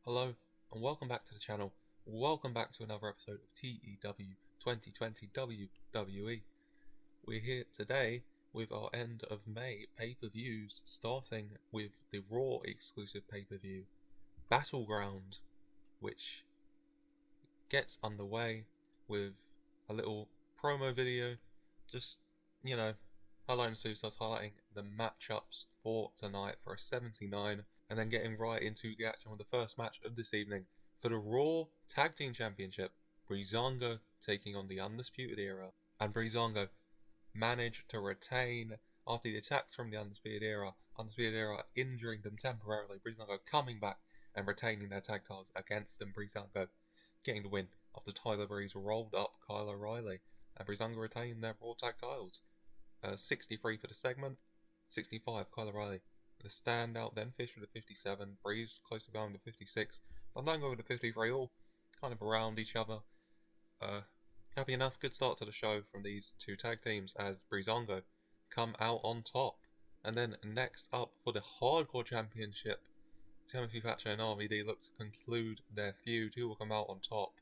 Hello and welcome back to the channel. Welcome back to another episode of TEW 2020 WWE. We're here today with our end of May pay-per-views, starting with the Raw exclusive pay-per-view Battleground, which gets underway with a little promo video, just, highlighting the superstars, highlighting the matchups for tonight for a 79, and then getting right into the action with the first match of this evening for the Raw Tag Team Championship. Breezango taking on the Undisputed Era, and Breezango managed to retain after the attacks from the Undisputed Era. Undisputed Era injuring them temporarily. Breezango coming back and retaining their tag titles against them. Breezango getting the win after Tyler Breeze rolled up Kyle O'Reilly, and Breezango retained their Raw tag titles. 63 for the segment, 65 Kyle O'Reilly. The standout then Fish with the 57, Breeze close to going to 56, Fandango with the 53, all kind of around each other. Happy enough, good start to the show from these two tag teams as Breezango come out on top. And then next up for the Hardcore Championship, Timothy Thatcher and RVD look to conclude their feud. Who will come out on top?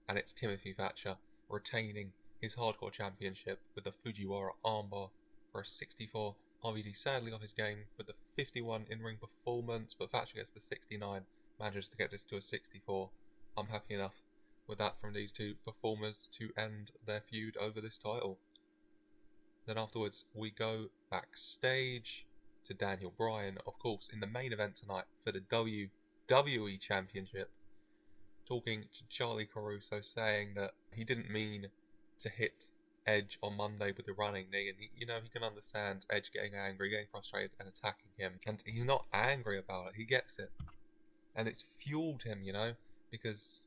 And it's Timothy Thatcher retaining his Hardcore Championship with the Fujiwara armbar for a 64. RVD sadly off his game with the 51 in-ring performance, but Thatcher gets the 69, manages to get this to a 64. I'm happy enough with that from these two performers to end their feud over this title. Then afterwards we go backstage to Daniel Bryan, of course, in the main event tonight for the WWE Championship, talking to Charlie Caruso, saying that he didn't mean to hit Edge on Monday with the running knee, and he can understand Edge getting angry, getting frustrated and attacking him, and he's not angry about it, he gets it, and it's fueled him, because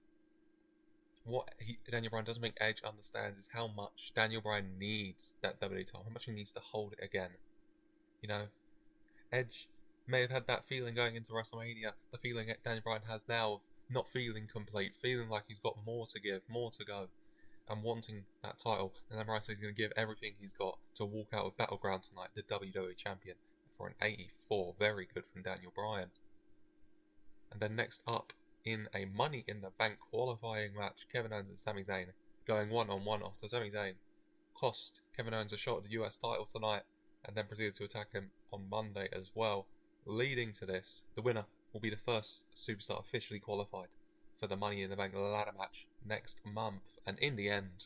what Daniel Bryan doesn't make Edge understand is how much Daniel Bryan needs that WWE title, how much he needs to hold it again. Edge may have had that feeling going into WrestleMania, the feeling that Daniel Bryan has now of not feeling complete, feeling like he's got more to give, more to go, and wanting that title. And then Bryan says he's going to give everything he's got to walk out of Battleground tonight, the WWE Champion, for an 84. Very good from Daniel Bryan. And then next up, in a Money in the Bank qualifying match, Kevin Owens and Sami Zayn going one-on-one after Sami Zayn cost Kevin Owens a shot at the US title tonight, and then proceeded to attack him on Monday as well. Leading to this, the winner will be the first superstar officially qualified for the Money in the Bank ladder match next month. And in the end,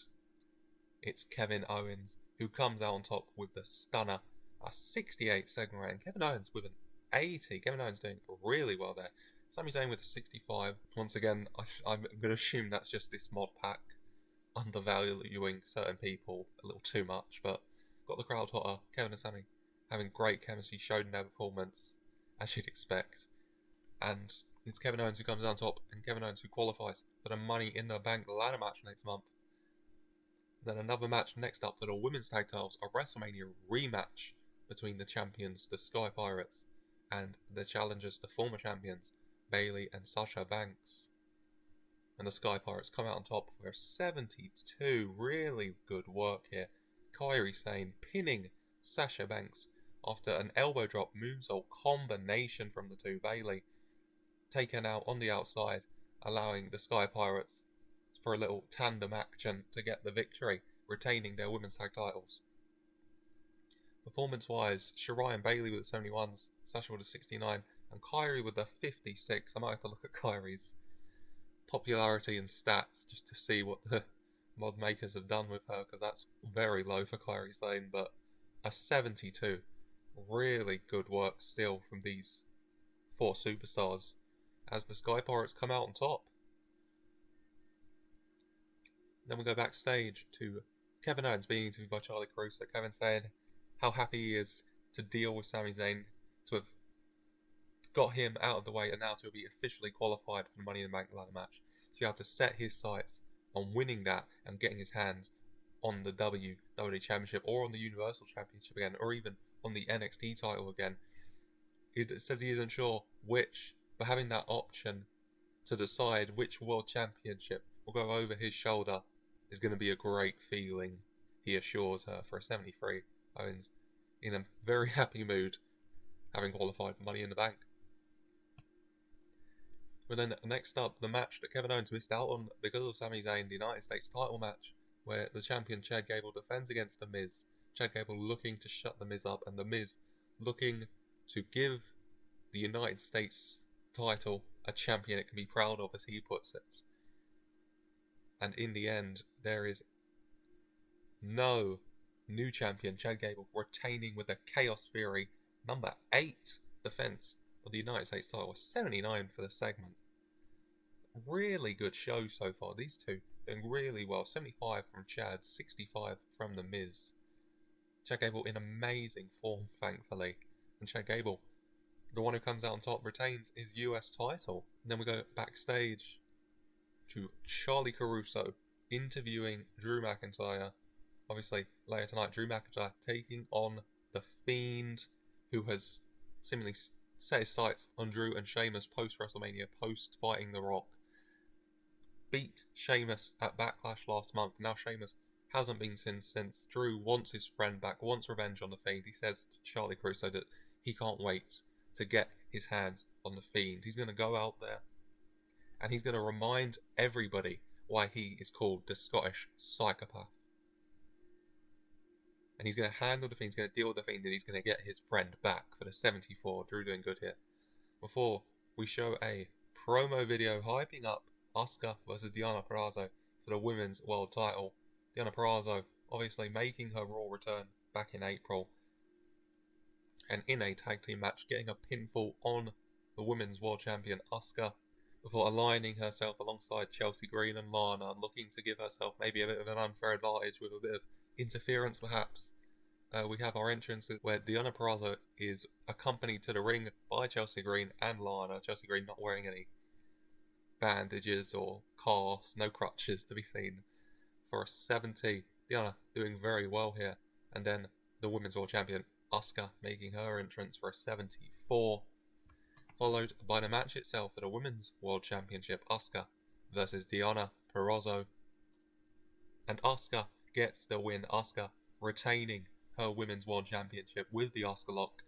it's Kevin Owens who comes out on top with the stunner, a 68 segment rating. Kevin Owens with an 80. Kevin Owens doing really well there. Sami Zayn with a 65. Once again, I'm going to assume that's just this mod pack undervaluing certain people a little too much, but got the crowd hotter. Kevin and Sami having great chemistry, showed in their performance, as you'd expect. And it's Kevin Owens who comes on top, and Kevin Owens who qualifies for the Money in the Bank ladder match next month. Then another match next up for the women's tag titles, a WrestleMania rematch between the champions, the Sky Pirates, and the challengers, the former champions, Bayley and Sasha Banks. And the Sky Pirates come out on top for 72. Really good work here. Kairi Sane pinning Sasha Banks after an elbow drop moonsault combination from the two. Bayley taken out on the outside, allowing the Sky Pirates for a little tandem action to get the victory, retaining their women's tag titles. Performance-wise, Shirai and Bayley with the 71s, Sasha with the 69, and Kairi with the 56. I might have to look at Kairi's popularity and stats just to see what the mod makers have done with her, because that's very low for Kairi Sane, but a 72. Really good work still from these four superstars as the Sky Pirates come out on top. Then we go backstage to Kevin Owens being interviewed by Charlie Caruso. Kevin saying how happy he is to deal with Sami Zayn, to have got him out of the way, and now to be officially qualified for the Money in the Bank ladder match. So he had to set his sights on winning that and getting his hands on the WWE Championship, or on the Universal Championship again, or even on the NXT title again. It says he isn't sure which, but having that option to decide which World Championship will go over his shoulder is going to be a great feeling, he assures her, for a 73. Owens in a very happy mood, having qualified for Money in the Bank. But then next up, the match that Kevin Owens missed out on because of Sami Zayn, the United States title match, where the champion Chad Gable defends against The Miz. Chad Gable looking to shut The Miz up, and The Miz looking to give the United States title a champion it can be proud of, as he puts it. And in the end, there is no new champion. Chad Gable retaining with a Chaos Theory number 8 defense of the United States title. 79 for the segment. Really good show so far. These two doing really well. 75 from Chad, 65 from The Miz. Chad Gable in amazing form, thankfully. And Chad Gable, the one who comes out on top, retains his US title. And then we go backstage to Charlie Caruso interviewing Drew McIntyre. Obviously, later tonight, Drew McIntyre taking on The Fiend, who has seemingly set his sights on Drew and Sheamus post-WrestleMania, post-fighting The Rock. Beat Sheamus at Backlash last month. Now Sheamus hasn't been since. Drew wants his friend back, wants revenge on The Fiend. He says to Charlie Caruso that he can't wait to get his hands on The Fiend. He's going to go out there and he's going to remind everybody why he is called the Scottish Psychopath. And he's going to handle The Fiend, he's going to deal with The Fiend, and he's going to get his friend back for the 74. Drew doing good here. Before we show a promo video hyping up Asuka versus Deonna Purrazzo for the Women's World title. Deonna Purrazzo obviously making her Raw return back in April. And in a tag team match, getting a pinfall on the Women's World Champion Asuka before aligning herself alongside Chelsea Green and Lana, looking to give herself maybe a bit of an unfair advantage with a bit of interference perhaps. We have our entrances where Deonna Purrazzo is accompanied to the ring by Chelsea Green and Lana. Chelsea Green not wearing any bandages or casts, no crutches to be seen, for a 70. Deonna doing very well here. And then the Women's World Champion Asuka making her entrance for a 74. Followed by the match itself for the Women's World Championship, Asuka versus Deonna Purrazzo. And Asuka gets the win. Asuka retaining her Women's World Championship with the Asuka lock.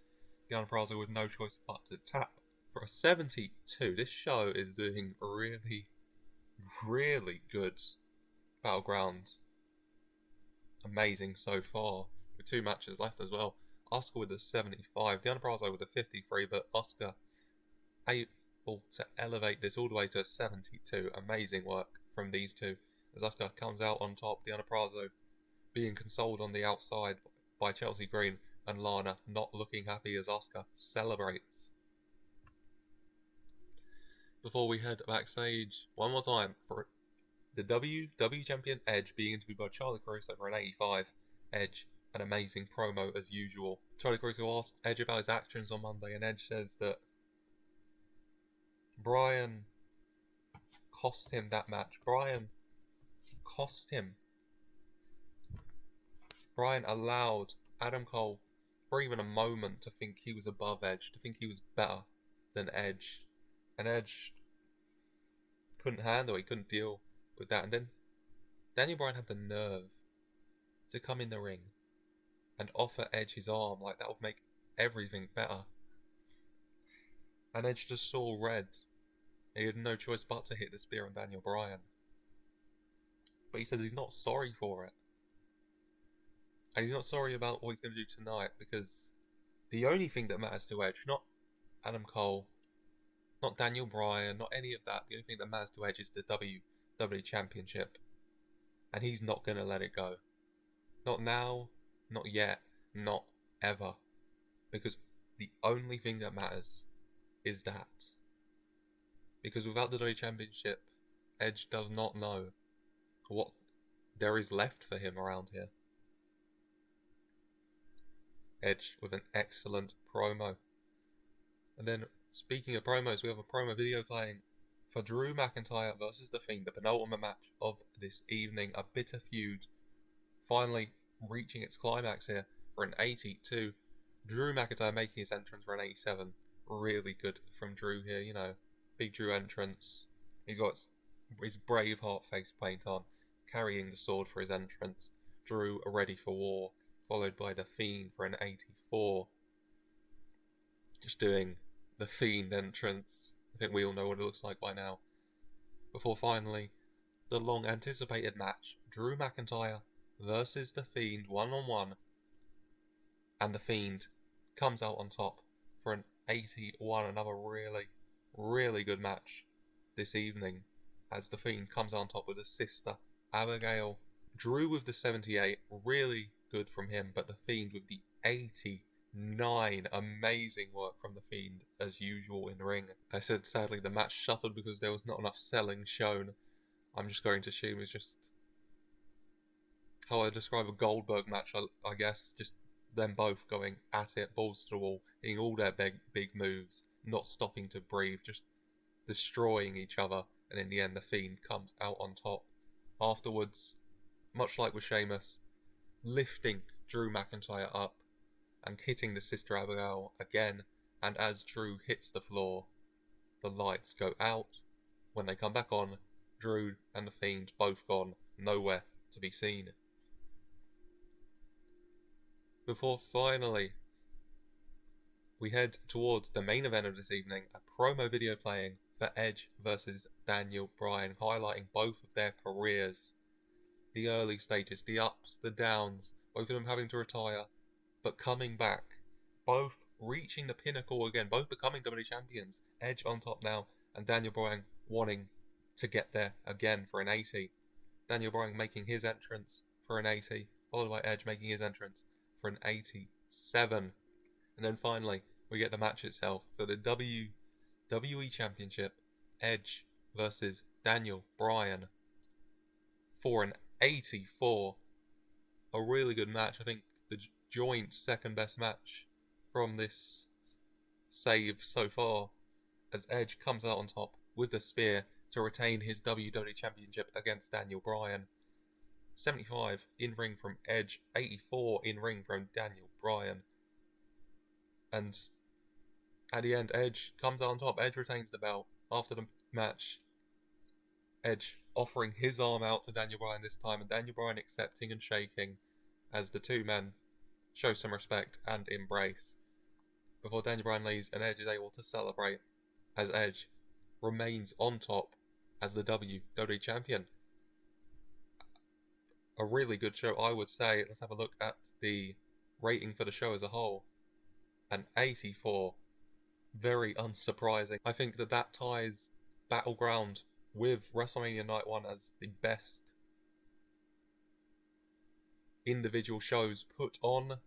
Deonna Purrazzo with no choice but to tap for a 72. This show is doing really, really good. Battleground. Amazing so far. With 2 matches left as well. Asuka with a 75. Deonna Purrazzo with a 53. But Asuka able to elevate this all the way to a 72. Amazing work from these two. As Asuka comes out on top. Deonna Purrazzo being consoled on the outside by Chelsea Green and Lana, not looking happy as Asuka celebrates. Before we head backstage one more time for the WWE Champion Edge being interviewed by Charlie Caruso for an 85. Edge, an amazing promo as usual. Charlie Caruso asked Edge about his actions on Monday, and Edge says that Bryan cost him that match. Bryan cost him. Bryan allowed Adam Cole for even a moment to think he was above Edge, to think he was better than Edge. And Edge couldn't handle it, he couldn't deal with that. And then Daniel Bryan had the nerve to come in the ring and offer Edge his arm, like that would make everything better. And Edge just saw red. He had no choice but to hit the spear on Daniel Bryan. But he says he's not sorry for it. And he's not sorry about what he's going to do tonight, because the only thing that matters to Edge, not Adam Cole, not Daniel Bryan, not any of that, the only thing that matters to Edge is the WWE Championship. And he's not going to let it go. Not now, not yet, not ever. Because the only thing that matters is that. Because without the WWE Championship, Edge does not know what there is left for him around here. Edge with an excellent promo. And then, speaking of promos, we have a promo video playing for Drew McIntyre versus The Fiend, the penultimate match of this evening. A bitter feud finally reaching its climax here for an 82. Drew McIntyre making his entrance for an 87. Really good from Drew here, you know. Big Drew entrance. He's got his Braveheart face paint on, carrying the sword for his entrance. Drew ready for war, followed by The Fiend for an 84. Just doing the Fiend entrance I think we all know what it looks like by now. Before finally, the long anticipated match, Drew McIntyre versus The Fiend 1-on-1, and The Fiend comes out on top for an 81, another really, really good match this evening, as The Fiend comes out on top with his sister, Abigail. Drew with the 78, really good from him, but The Fiend with the 89, amazing work from The Fiend as usual in the ring. I said sadly the match suffered because there was not enough selling shown. I'm just going to assume it's just how I describe a Goldberg match, I guess, just them both going at it, balls to the wall, hitting all their big moves, not stopping to breathe, just destroying each other, and in the end the Fiend comes out on top. Afterwards, much like with Sheamus, lifting Drew McIntyre up and hitting the sister Abigail again, and as Drew hits the floor, the lights go out. When they come back on, Drew and the Fiend both gone, nowhere to be seen. Before finally we head towards the main event of this evening, a promo video playing for Edge versus Daniel Bryan, highlighting both of their careers. The early stages, the ups, the downs, both of them having to retire, but coming back, both reaching the pinnacle again, both becoming WWE champions. Edge on top now, and Daniel Bryan wanting to get there again for an 80. Daniel Bryan making his entrance for an 80, followed by Edge making his entrance for an 87. And then finally, we get the match itself for the WWE Championship, Edge versus Daniel Bryan for an 84. A really good match. I think the joint second best match from this save so far, as Edge comes out on top with the spear to retain his WWE Championship against Daniel Bryan. 75 in ring from Edge, 84 in ring from Daniel Bryan. And at the end, Edge comes out on top. Edge retains the belt. After the match, Edge offering his arm out to Daniel Bryan this time, and Daniel Bryan accepting and shaking as the two men show some respect and embrace. Before Daniel Bryan leaves, and Edge is able to celebrate as Edge remains on top as the WWE Champion. A really good show, I would say. Let's have a look at the rating for the show as a whole. An 84. Very unsurprising. I think that ties Battleground with WrestleMania Night 1 as the best individual shows put on.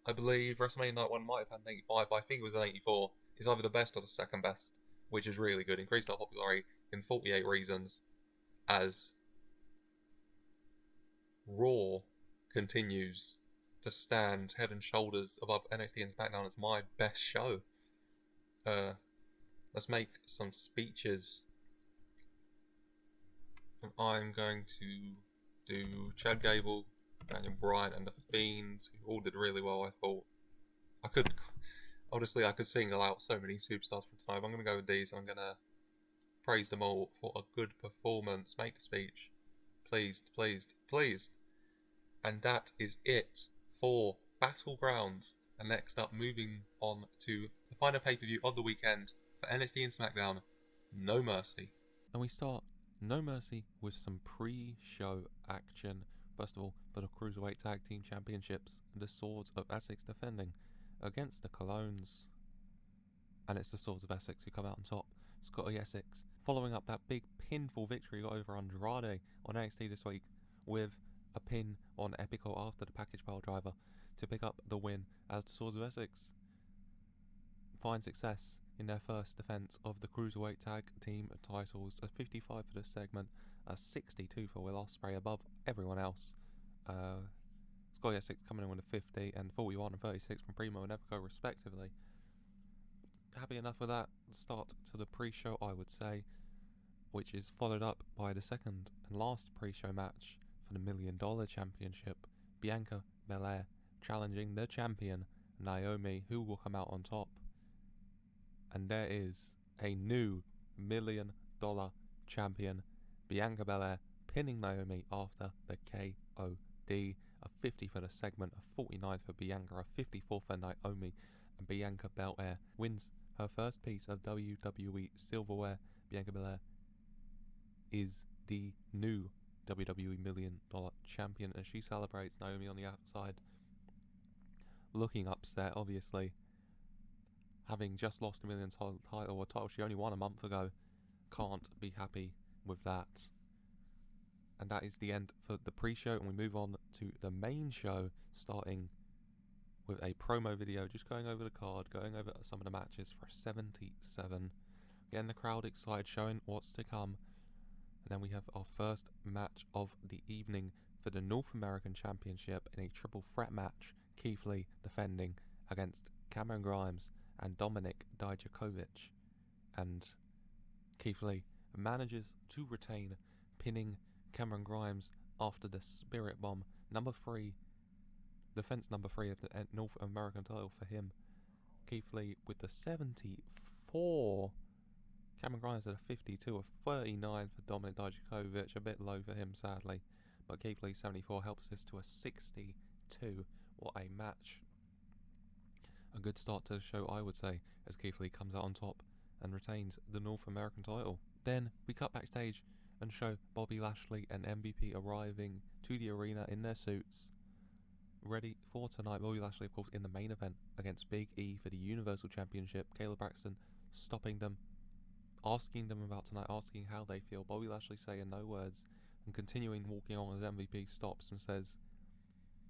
I believe WrestleMania Night 1 might have had an 85, but I think it was an 84. It's either the best or the second best, which is really good. Increased our popularity in 48 reasons, as Raw continues to stand head and shoulders above NXT and SmackDown as my best show. Let's make some speeches. And I'm going to do Chad Gable, Daniel Bryan, and The Fiend, who all did really well, I thought. I could single out so many superstars from tonight. I'm going to go with these, and I'm going to praise them all for a good performance. Make a speech. Pleased, pleased, pleased. And that is it for Battleground. And next up, moving on to the final pay-per-view of the weekend for NXT and SmackDown, No Mercy. And we start No Mercy with some pre-show action. First of all, for the Cruiserweight Tag Team Championships, the Swords of Essex defending against the Colognes. And it's the Swords of Essex who come out on top. Scotty Essex, following up that big pinfall victory got over Andrade on NXT this week with a pin on Epico after the package pile driver to pick up the win, as the Swords of Essex find success in their first defence of the Cruiserweight Tag Team titles. A 55 for this segment, a 62 for Will Ospreay, above everyone else. Scotty Essex coming in with a 50 and 41 and 36 from Primo and Epico respectively. Happy enough with that start to the pre-show, I would say, which is followed up by the second and last pre-show match for the $1 Million Championship. Bianca Belair challenging the champion Naomi, who will come out on top. And there is a new $1 Million champion, Bianca Belair, pinning Naomi after the KOD. A 50 for the segment, a 49 for Bianca, a 54 for Naomi, and Bianca Belair wins her first piece of WWE silverware. Bianca Belair is the new WWE $1 million champion as she celebrates. Naomi on the outside, looking upset, obviously, having just lost $1 million title, a title she only won a month ago. Can't be happy with that. And that is the end for the pre-show, and we move on to the main show, starting with a promo video, just going over the card, going over some of the matches for 77. Getting the crowd excited, showing what's to come. And then we have our first match of the evening for the North American Championship in a triple threat match. Keith Lee defending against Cameron Grimes and Dominik Dijakovic. And Keith Lee manages to retain, pinning Cameron Grimes after the Spirit Bomb. Defense number 3 of the North American title for him. Keith Lee with the 74. Cameron Grimes at a 52, a 39 for Dominik Dijakovic. A bit low for him, sadly. But Keith Lee 74 helps this to a 62. What a match. A good start to the show, I would say, as Keith Lee comes out on top and retains the North American title. Then we cut backstage and show Bobby Lashley and MVP arriving to the arena in their suits, ready for tonight. Bobby Lashley, of course, in the main event against Big E for the Universal Championship. Kayla Braxton stopping them, asking them about tonight, asking how they feel. Bobby Lashley saying no words and continuing walking on as MVP stops and says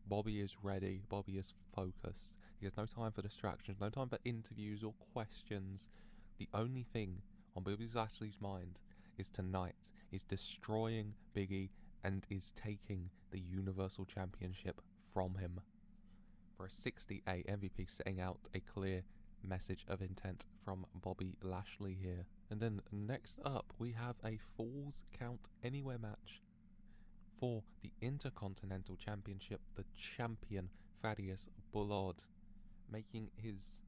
Bobby is ready, Bobby is focused. He has no time for distractions, no time for interviews or questions. The only thing on Bobby Lashley's mind is tonight, is destroying Big E and is taking the Universal Championship from him. For a 68, MVP setting out a clear message of intent from Bobby Lashley here. And then next up we have a Falls Count Anywhere match for the Intercontinental Championship. The champion Thaddeus Bullard making his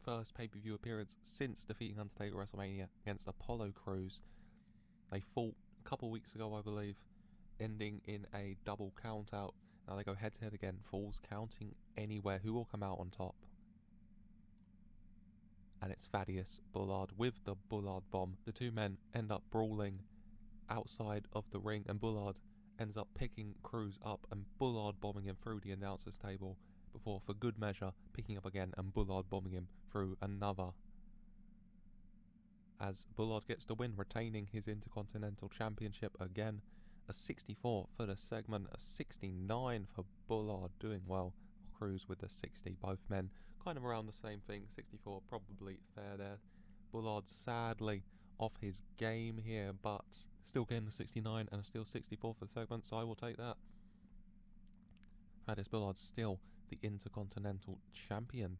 first pay-per-view appearance since defeating Undertaker at WrestleMania against Apollo Crews. They fought a couple weeks ago, I believe, ending in a double count out. Now they go head to head again. Falls counting anywhere. Who will come out on top? And it's Thaddeus Bullard with the Bullard Bomb. The two men end up brawling outside of the ring, and Bullard ends up picking Crews up and Bullard bombing him through the announcer's table before, for good measure, picking up again and Bullard bombing him through another. As Bullard gets the win, retaining his Intercontinental Championship again. A 64 for the segment, a 69 for Bullard, doing well. Crews with the 60, both men kind of around the same thing. 64 probably fair there. Bullard sadly off his game here, but still getting the 69 and still 64 for the segment, so I will take that. Thaddeus Bullard still the Intercontinental Champion.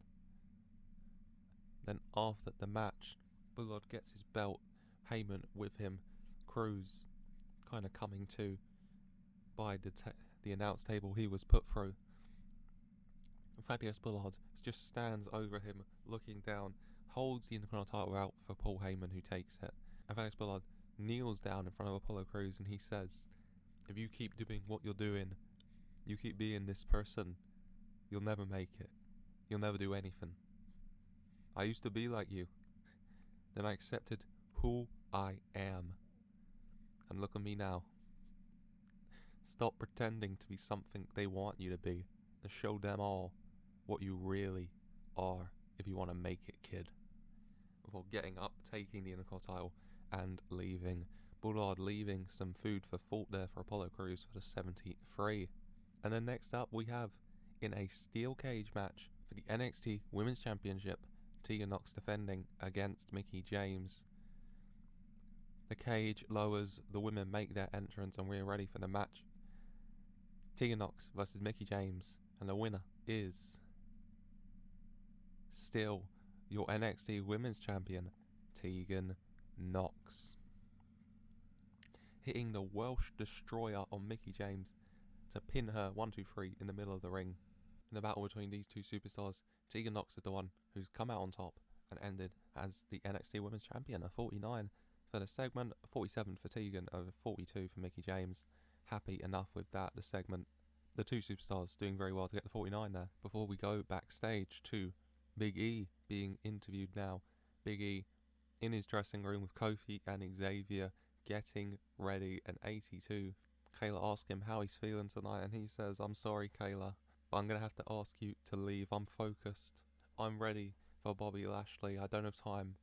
Then after the match, Bullard gets his belt, Heyman with him, Crews kind of coming to by the announce table he was put through. Thaddeus Bullard just stands over him, looking down, holds the Intercontinental title out for Paul Heyman, who takes it. And Thaddeus Bullard kneels down in front of Apollo Crews and he says, if you keep doing what you're doing, you keep being this person, you'll never make it. You'll never do anything. I used to be like you. Then I accepted who I am. And look at me now. Stop pretending to be something they want you to be, and show them all what you really are if you want to make it, kid. Before getting up, taking the Intercontinental title, and leaving. Bullard leaving some food for thought there for Apollo Crews for the 73. And then next up we have, in a steel cage match for the NXT Women's Championship, Tegan Nox defending against Mickie James. The cage lowers, the women make their entrance, and we're ready for the match. Tegan Nox versus Mickie James, and the winner is still your NXT Women's Champion, Tegan Nox. Hitting the Welsh Destroyer on Mickie James to pin her 1, 2, 3 in the middle of the ring. In the battle between these two superstars, Tegan Nox is the one who's come out on top and ended as the NXT Women's Champion, a 49 for the segment, 47 for Tegan, over 42 for Mickie James. Happy enough with that, the segment. The two superstars doing very well to get the 49 there. Before we go backstage to Big E being interviewed now. Big E in his dressing room with Kofi and Xavier getting ready, and 82. Kayla asks him how he's feeling tonight, and he says, "I'm sorry, Kayla, but I'm going to have to ask you to leave. I'm focused. I'm ready for Bobby Lashley. I don't have time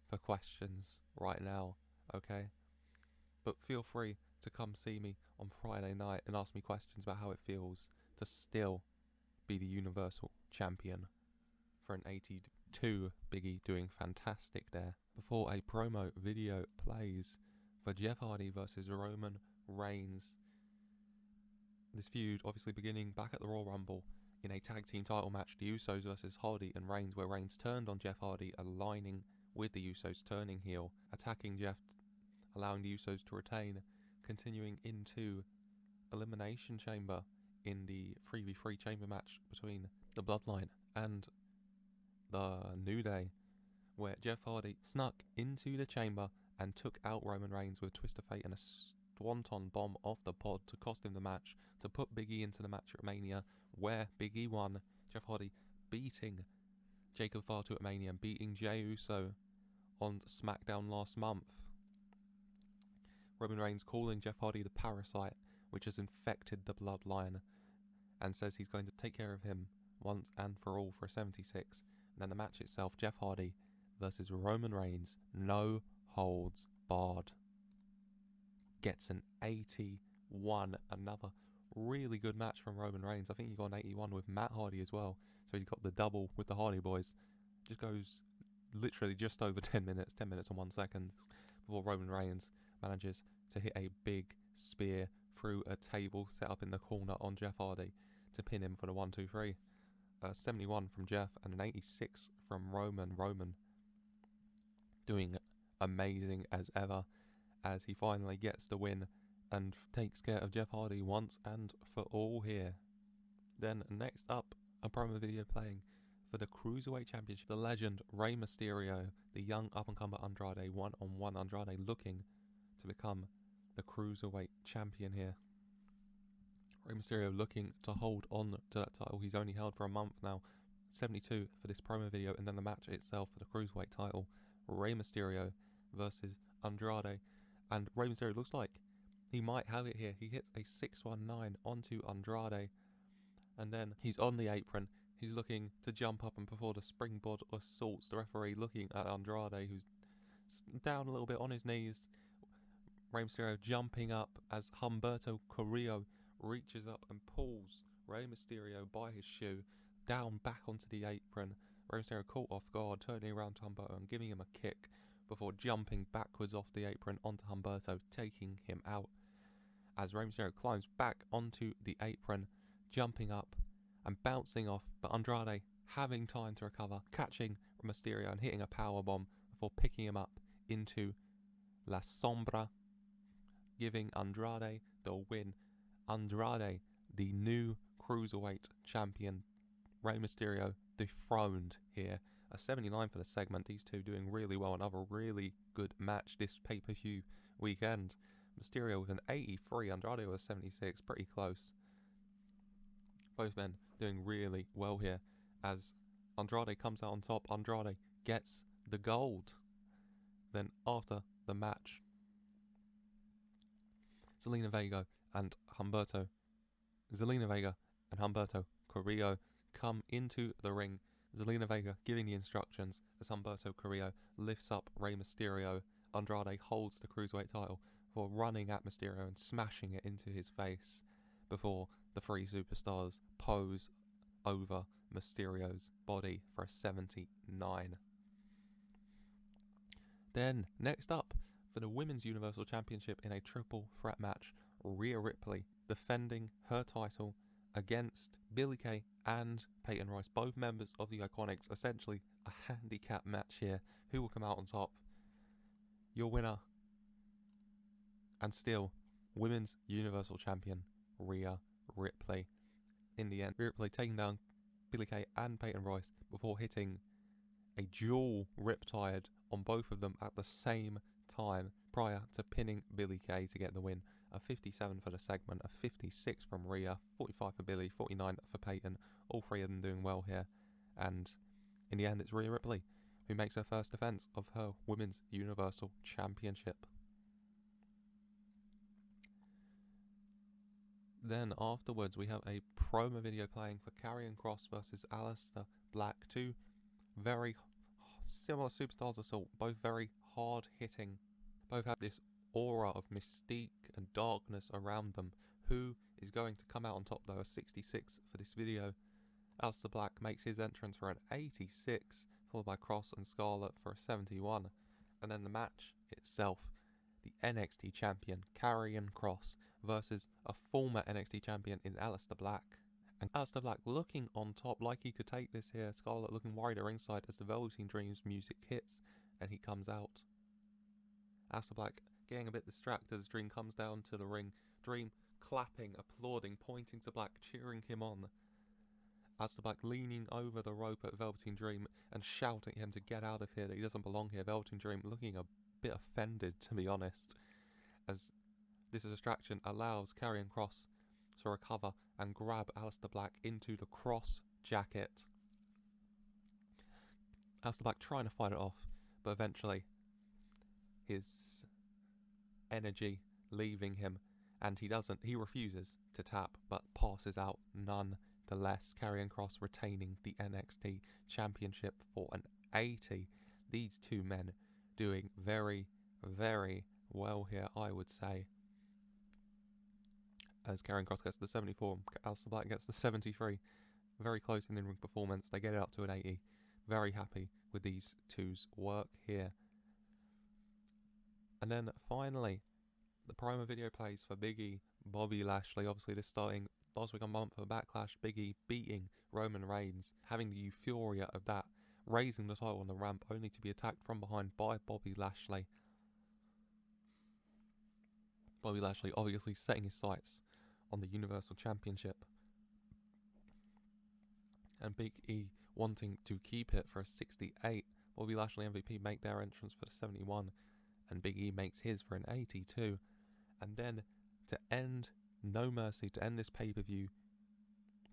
for questions right now, okay? But feel free to come see me on Friday night and ask me questions about how it feels to still be the Universal Champion." For an 82, Big E doing fantastic there. Before a promo video plays for Jeff Hardy versus Roman Reigns. This feud obviously beginning back at the Royal Rumble in a tag team title match, the Usos versus Hardy and Reigns, where Reigns turned on Jeff Hardy, aligning with the Usos, turning heel, attacking Jeff, allowing the Usos to retain, continuing into Elimination Chamber in the 3v3 chamber match between the Bloodline and the New Day, where Jeff Hardy snuck into the chamber and took out Roman Reigns with Twist of Fate and a Swanton bomb off the pod to cost him the match, to put Big E into the match at Mania, where Big E won. Jeff Hardy beating Jacob Fatu at Mania and beating Jey Uso on SmackDown last month. Roman Reigns calling Jeff Hardy the parasite, which has infected the bloodline, and says he's going to take care of him once and for all for a 76. And then the match itself, Jeff Hardy versus Roman Reigns, no holds barred. Gets an 81. Another really good match from Roman Reigns. I think he got an 81 with Matt Hardy as well. So he got the double with the Hardy Boys. Just goes literally just over 10 minutes, 10 minutes and 1 second, before Roman Reigns manages to hit a big spear through a table set up in the corner on Jeff Hardy to pin him for the 1-2-3. 71 from Jeff and an 86 from Roman. Roman doing amazing as ever, as he finally gets the win and takes care of Jeff Hardy once and for all here. Then next up, a promo video playing for the Cruiserweight Championship. The legend Rey Mysterio, the young up-and-comer Andrade, one-on-one Andrade, looking to become the Cruiserweight Champion here. Rey Mysterio looking to hold on to that title he's only held for a month now. 72 for this promo video, and then the match itself for the Cruiserweight title. Rey Mysterio versus Andrade, and Rey Mysterio looks like he might have it here. He hits a 619 onto Andrade, and then he's on the apron. He's looking to jump up and perform the springboard assaults. The referee looking at Andrade, who's down a little bit on his knees. Rey Mysterio jumping up as Humberto Carrillo reaches up and pulls Rey Mysterio by his shoe down back onto the apron. Rey Mysterio caught off guard, turning around to Humberto and giving him a kick before jumping backwards off the apron onto Humberto, taking him out. As Rey Mysterio climbs back onto the apron, jumping up and bouncing off, but Andrade having time to recover, catching Mysterio and hitting a powerbomb before picking him up into La Sombra, giving Andrade the win. Andrade, the new Cruiserweight Champion. Rey Mysterio dethroned here. A 79 for the segment. These two doing really well. Another really good match this pay-per-view weekend. Mysterio with an 83. Andrade with a 76. Pretty close. Both men doing really well here. As Andrade comes out on top, Andrade gets the gold. Then after the match, Zelina Vega and Humberto Carrillo come into the ring. Zelina Vega giving the instructions as Humberto Carrillo lifts up Rey Mysterio. Andrade holds the Cruiserweight title before running at Mysterio and smashing it into his face before the three superstars pose over Mysterio's body for a 79. Then, next up, for the Women's Universal Championship in a triple threat match, Rhea Ripley defending her title against Billie Kay and Peyton Royce, both members of the Iconics. Essentially a handicap match here. Who will come out on top? Your winner, and still Women's Universal Champion, Rhea Ripley. In the end, Rhea Ripley taking down Billie Kay and Peyton Royce before hitting a dual Riptide on both of them at the same time prior to pinning Billie Kay to get the win. A 57 for the segment, a 56 from Rhea, 45 for Billie, 49 for Peyton. All three of them doing well here. And In the end, it's Rhea Ripley who makes her first defense of her Women's Universal Championship. Then afterwards, we have a promo video playing for Karrion Kross versus Aleister Black. Two very similar superstars of Assault, both very hard-hitting. Both have this aura of mystique and darkness around them. Who is going to come out on top though? A 66 for this video. Aleister Black makes his entrance for an 86, followed by Kross and Scarlett for a 71. And then the match itself, the NXT champion Karrion Kross versus a former NXT champion in Aleister Black. And Aleister Black looking on top like he could take this here. Scarlett looking worried at ringside as the Velveteen Dream's music hits and he comes out. Aleister Black getting a bit distracted as Dream comes down to the ring. Dream clapping, applauding, pointing to Black, cheering him on. Aleister Black leaning over the rope at Velveteen Dream and shouting at him to get out of here, that he doesn't belong here. Velveteen Dream looking a bit offended, to be honest, as this distraction allows Karrion Kross to recover and grab Aleister Black into the Kross jacket. Aleister Black trying to fight it off, but eventually his energy leaving him, and he refuses to tap, but passes out nonetheless. Karrion Kross retaining the NXT Championship for an 80. These two men doing very, very well here, I would say. As Karrion Kross gets the 74, Aleister Black gets the 73. Very close in-ring performance. They get it up to an 80. Very happy with these two's work here. And then finally, the promo video plays for Big E, Bobby Lashley. Obviously, this starting last week on Month of Backlash. Big E beating Roman Reigns, having the euphoria of that, raising the title on the ramp, only to be attacked from behind by Bobby Lashley. Bobby Lashley obviously setting his sights on the Universal Championship. And Big E wanting to keep it for a 68. Bobby Lashley MVP make their entrance for the 71. And Big E makes his for an 82. And then to end No Mercy, to end this pay-per-view,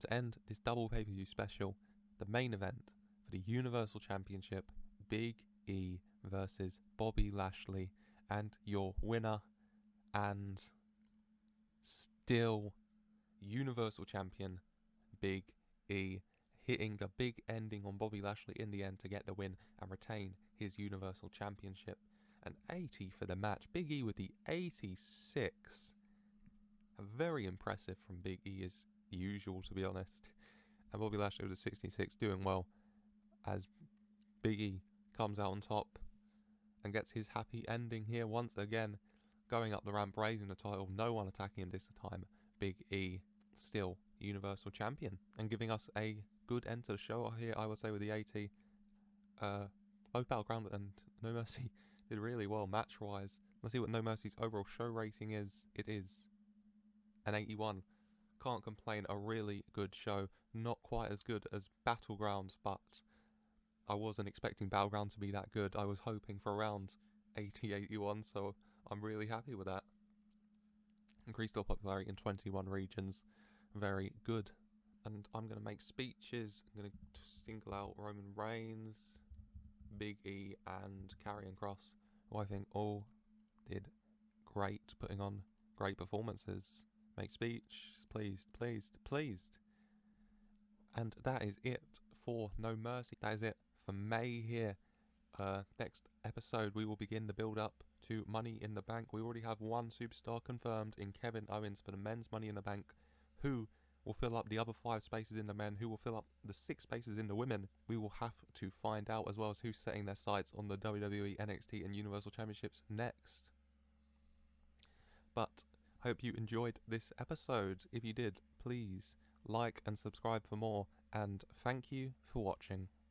to end this double pay-per-view special, the main event for the Universal Championship, Big E versus Bobby Lashley, and your winner and still Universal Champion Big E, hitting the big ending on Bobby Lashley in the end to get the win and retain his Universal Championship. An 80 for the match. Big E with the 86. Very impressive from Big E as usual, to be honest. And Bobby Lashley with a 66, doing well as Big E comes out on top and gets his happy ending here once again. Going up the ramp, raising the title, no one attacking him this time. Big E still Universal Champion and giving us a good end to the show here, I would say, with the 80. Both Battleground and No Mercy did really well match-wise. Let's see what No Mercy's overall show rating is. It is an 81. Can't complain, a really good show. Not quite as good as Battleground, but I wasn't expecting Battleground to be that good. I was hoping for around 80, 81, so I'm really happy with that. Increased our popularity in 21 regions. Very good. And I'm going to make speeches. I'm going to single out Roman Reigns, Big E and Karrion Kross, who I think all did great, putting on great performances. Make speech. Pleased. And that is it for No Mercy. That is it for May here. Next episode we will begin the build up to Money in the Bank. We already have one superstar confirmed in Kevin Owens for the men's Money in the Bank. Who will fill up the other 5 spaces in the men? Who will fill up the 6 spaces in the women? We will have to find out, as well as who's setting their sights on the WWE, NXT and Universal Championships next. But I hope you enjoyed this episode. If you did, please like and subscribe for more, and thank you for watching.